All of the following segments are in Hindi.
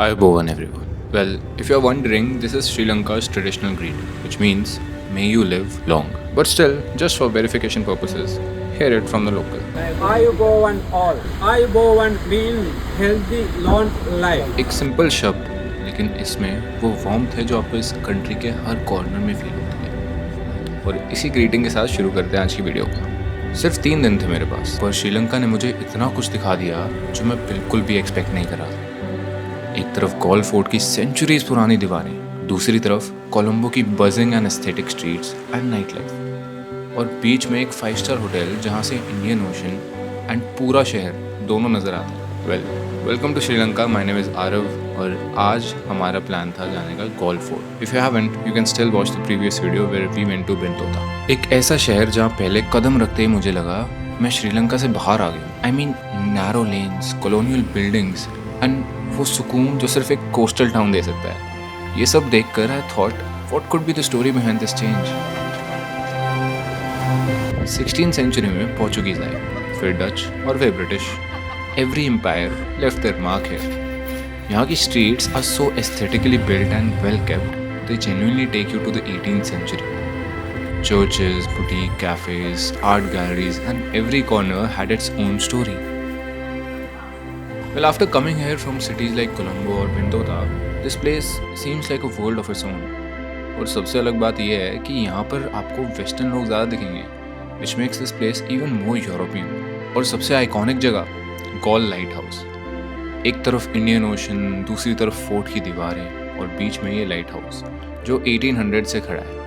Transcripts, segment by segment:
Ayubowan everyone. Well, if you're wondering, this is Sri Lanka's traditional greeting, which means may you live long. But still, just for verification purposes, hear it from the local. Ayubowan all. Ayubowan mean healthy long life. एक सिंपल शब्द, लेकिन इसमें वो वार्मथ है जो आपको इस कंट्री के हर कॉर्नर में फील होती है। और इसी ग्रीटिंग के साथ शुरू करते हैं आज की वीडियो को। सिर्फ 3 दिन थे मेरे पास, पर श्रीलंका ने मुझे इतना कुछ दिखा दिया जो मैं बिल्कुल भी एक्सपेक्ट नहीं करा था। एक तरफ गॉल फोर्ट की सेंचुरीज पुरानी दीवारें, दूसरी तरफ कोलंबो की buzzing and aesthetic streets and night life, और बीच में एक 5 स्टार होटल जहां से इंडियन ओशन एंड पूरा शहर दोनों नजर आता है। Welcome to Sri Lanka, my name is Aarav, और आज हमारा प्लान था जाने का Galle fort. If you haven't, you can still watch the previous video where we went to Bentota. एक ऐसा शहर जहाँ पहले कदम रखते ही मुझे लगा मैं श्रीलंका से बाहर आ गई। I mean narrow lens, colonial buildings and वो सुकून जो सिर्फ एक कोस्टल टाउन दे सकता है। ये सब देखकर I thought what could be the story behind this change. 16th century में पोर्चुगीज आए, फिर डच और फिर British. Every empire left their mark here. यहाँ की streets are so aesthetically built and well kept, they genuinely take you to the 18th century. Churches, boutique cafes, art galleries, and every corner had its own story. Well, after coming here from cities like Colombo or Bintota, this place seems like a world of its own. और सबसे अलग बात यह है कि यहाँ पर आपको वेस्टर्न लोग ज़्यादा दिखेंगे, which makes this place even more European. और सबसे आइकॉनिक जगह गॉल लाइट हाउस। एक तरफ इंडियन ओशन, दूसरी तरफ फोर्ट की दीवारें, और बीच में ये लाइट हाउस जो 1800 से खड़ा है।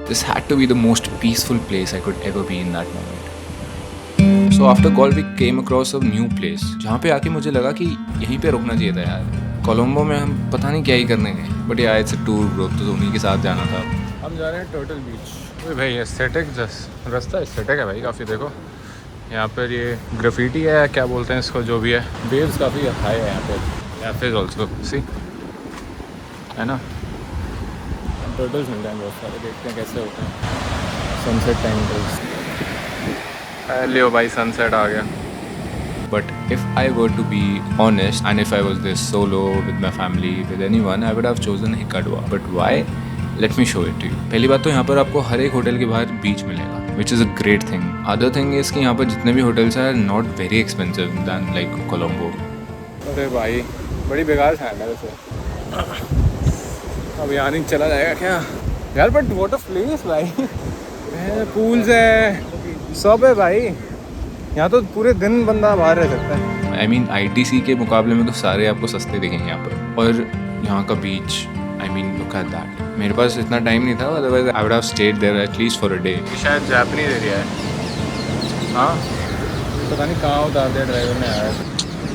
This had to be the most peaceful place I could ever be in that moment. So after Galle we came across a new place जहाँ पे आके मुझे लगा कि यहीं पे रुकना चाहिए था यार। कोलंबो में हम पता नहीं क्या ही करने गए, बट यार इट्स अ टूर ग्रुप, तो उन्हीं के साथ जाना था। हम जा रहे हैं टर्टल बीच। अरे भाई एस्थेटिक जस्ट रास्ता एस्थेटिक है भाई काफ़ी। देखो यहाँ पर ये ग्राफिटी है, क्या बोलते हैं इसको, जो भी है। वेव्स काफ़ी हाई है यहाँ पे। कैफेज ऑल्सो सी है ना। टर्टल्स मिलते हैं बहुत सारे, देखते हैं कैसे होते हैं। सनसेट टाइम लियो भाई, सनसेट आ गया। But if I were to be honest, and if I was this solo with my family, with anyone, I would have chosen Hikkaduwa. But why? Let me show it to you. पहली बात तो यहाँ पर आपको हर एक होटल के बाहर बीच मिलेगा, which is a great thing. Other thing is कि यहाँ पर जितने भी होटल्स हैं not very expensive than like Colombo. अरे भाई बड़ी बेकार था वैसे। अब यहाँ नहीं चला जाएगा क्या यार, बट व्हाट अ प्लेस भाई। पूल्स है, सब है भाई। यहाँ तो पूरे दिन बंदा बाहर रह सकता है। I mean ITC के मुकाबले में तो सारे आपको सस्ते दिखेंगे यहाँ पर। और यहाँ का बीच, I mean look at that. मेरे पास इतना टाइम नहीं था, otherwise I would have stayed there at least for a day. शायद जापानीज एरिया है। हाँ पता नहीं कहाँ उतार दिया ड्राइवर ने यार।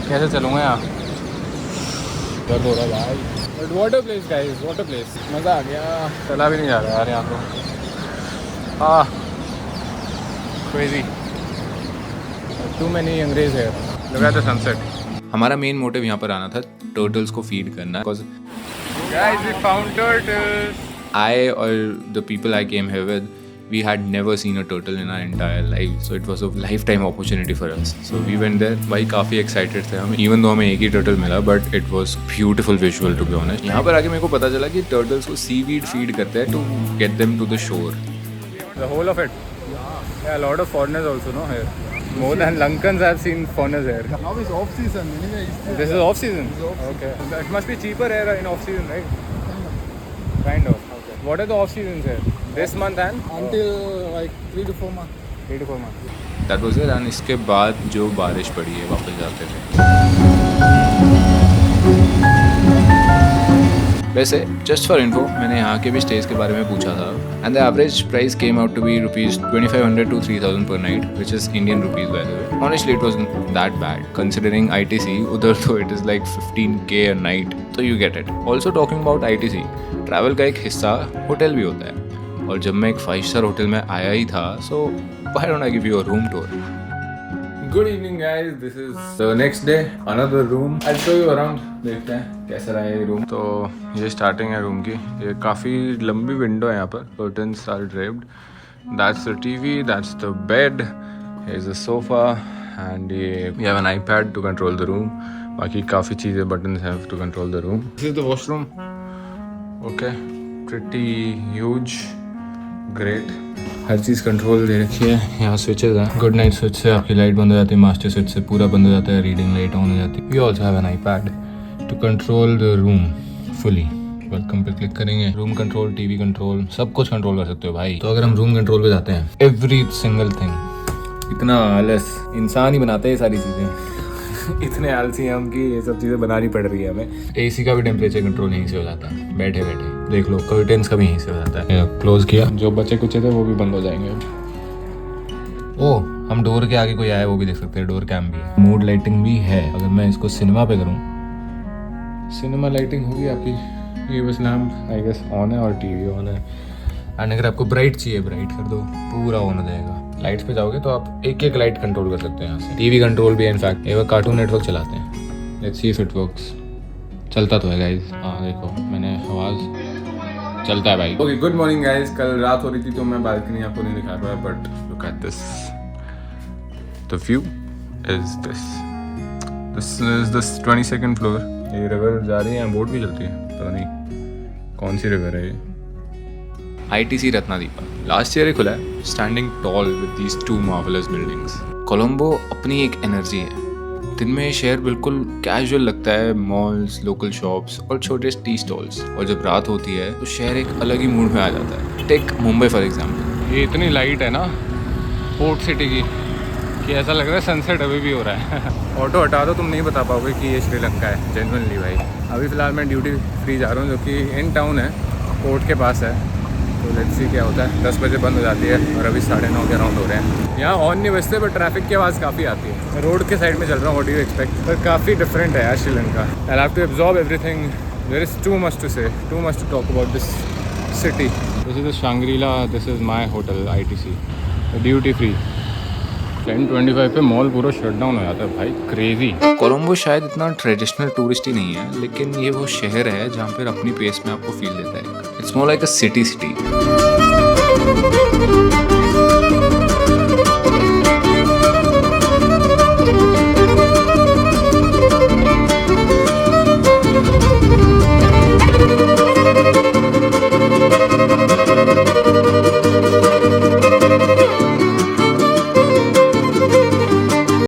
कैसे चलूँगा यहाँ, दर्द हो रहा भाई। But water place guys, water place, मज़ा आ गया। चला भी नहीं जा रहा यार यहाँ को। हाँ क्रेजी, टू मैनी अंग्रेज है। Look at the sunset. हमारा मेन मोटिव यहाँ पर आना था टर्टल्स को फीड करना, because guys we found turtles. I or the people I came here with, we had never seen a turtle in our entire life, so it was a lifetime opportunity for us. So we went there, भाई काफ़ी excited थे हम, even though हमें एक ही turtle मिला, but it was beautiful visual to be honest. यहाँ पर आके मेरे को पता चला कि turtles को seaweed feed करते हैं to get them to the shore. The whole of it. Yeah, a lot of foreigners also no here. More than Lankans I've seen foreigners here. Now it's off season. Anyway, This is off season. Okay. It must be cheaper here in off season, right? Kind of. Okay. What are the off seasons here? This month and until like 3 to 4 months. 3 to 4 months. That was it. And इसके बाद जो बारिश पड़ी है वापस जाते थे। वैसे जस्ट फॉर इन्फो मैंने यहाँ के भी स्टेज के बारे में पूछा था, and the average price came out to be ₹2500 to 3000 per night, which is Indian rupees by the way. Honestly it wasn't that bad considering ITC उधर तो it is like 15K a night, तो you get it. Also talking about ITC, travel का एक हिस्सा होटल भी होता है, और जब मैं एक 5 स्टार होटल में आया ही था, so why don't I give you a room tour? Good evening guys, this is the next day, another room. I'll show you around. देखते हैं कैसा रहा ये रूम। तो ये स्टार्टिंग है रूम की। ये काफ़ी लंबी विंडो है यहाँ पर, curtains are draped. That's the TV, that's the bed, here is a sofa, and ये we have an iPad to control the room. बाकी काफ़ी चीज़ें बटन्स हैं to control the room. This is the washroom. Okay, pretty huge, great. हर चीज़ कंट्रोल दे रखी है. यहाँ स्विचेस हैं. गुड नाइट स्विच से आपकी लाइट बंद हो जाती है, मास्टर स्विच से पूरा बंद हो जाता है, रीडिंग लाइट ऑन हो जाती है. We also have an iPad to control the room fully. Welcome पे क्लिक करेंगे, रूम कंट्रोल, टीवी कंट्रोल, सब कुछ कंट्रोल कर सकते हो भाई. तो अगर हम रूम कंट्रोल पे जाते हैं, एवरी सिंगल थिंग. इतना आलस इंसान ही बनाते हैं ये सारी चीज़ें. इतने आलसी हैं हम कि ये सब चीज़ें बनानी पड़ रही है हमें. एसी का भी टेम्परेचर कंट्रोल यहीं से हो जाता है बैठे बैठे. देख लो, कर्टेन्स का भी यहीं से हो जाता है. क्लोज किया, जो बचे कुचे थे वो भी बंद हो जाएंगे. ओ, हम डोर के आगे कोई आया वो भी देख सकते हैं. डोर कैम भी है, मूड लाइटिंग भी है. अगर मैं इसको सिनेमा पे करूँ, सिनेमा लाइटिंग होगी आपकी. ये बस लैम्प आई गेस ऑन है और टीवी ऑन है. एंड अगर आपको ब्राइट चाहिए, ब्राइट कर दो, पूरा ऑन हो जाएगा. लाइट्स पे जाओगे तो आप एक एक लाइट कंट्रोल कर सकते हैं यहाँ से. टीवी कंट्रोल भी है इनफैक्ट. ये कार्टून नेटवर्क चलाते हैं. Let's see if it works. चलता तो है गाइज. हाँ देखो, मैंने आवाज़, चलता है भाई. Okay, good morning guys. कल रात हो रही थी तो मैं बालकनी आपको नहीं दिखा पाया, but look at this. The view is this is the 22nd floor. ये रिवर जा रही है, बोट भी चलती है. पता नहीं कौन सी रिवर है ये. ITC रत्नादीपा लास्ट ईयर ही खुला है. Standing tall with these two marvellous buildings. Colombo अपनी एक एनर्जी है. दिन में शहर बिल्कुल कैजुअल लगता है, मॉल्स, लोकल शॉप्स और छोटे टी स्टॉल्स. और जब रात होती है तो शहर एक अलग ही मूड में आ जाता है. Take Mumbai for example. ये इतनी लाइट है ना पोर्ट सिटी की कि ऐसा लग रहा है सनसेट अभी भी हो रहा है. ऑटो हटा दो, तुम नहीं बता पाओगे कि ये श्रीलंका है. जेन्युइनली भाई. अभी फ़िलहाल मैं ड्यूटी फ्री जा रहा हूँ, जो कि इन टाउन है, पोर्ट के पास है. तो लेट्स सी क्या होता है. 10 बजे बंद हो जाती है और अभी 9:30 के अराउंड हो रहे हैं. यहाँ हॉर्न नहीं बजते, पर ट्रैफिक की आवाज़ काफ़ी आती है. मैं रोड के साइड में चल रहा हूँ, व्हाट डू यू एक्सपेक्ट. पर काफ़ी डिफरेंट है यार Sri Lanka. I have to absorb everything. There is too much to say, too much to talk about this city. This is the Shangri-La. This is my hotel ITC, duty free. 10:25 पे मॉल पूरा शट डाउन हो जाता है भाई. क्रेजी. कोलंबो शायद इतना ट्रेडिशनल टूरिस्ट ही नहीं है, लेकिन ये वो शहर है जहाँ पर अपनी पेस में आपको फील देता है. It's more like a city.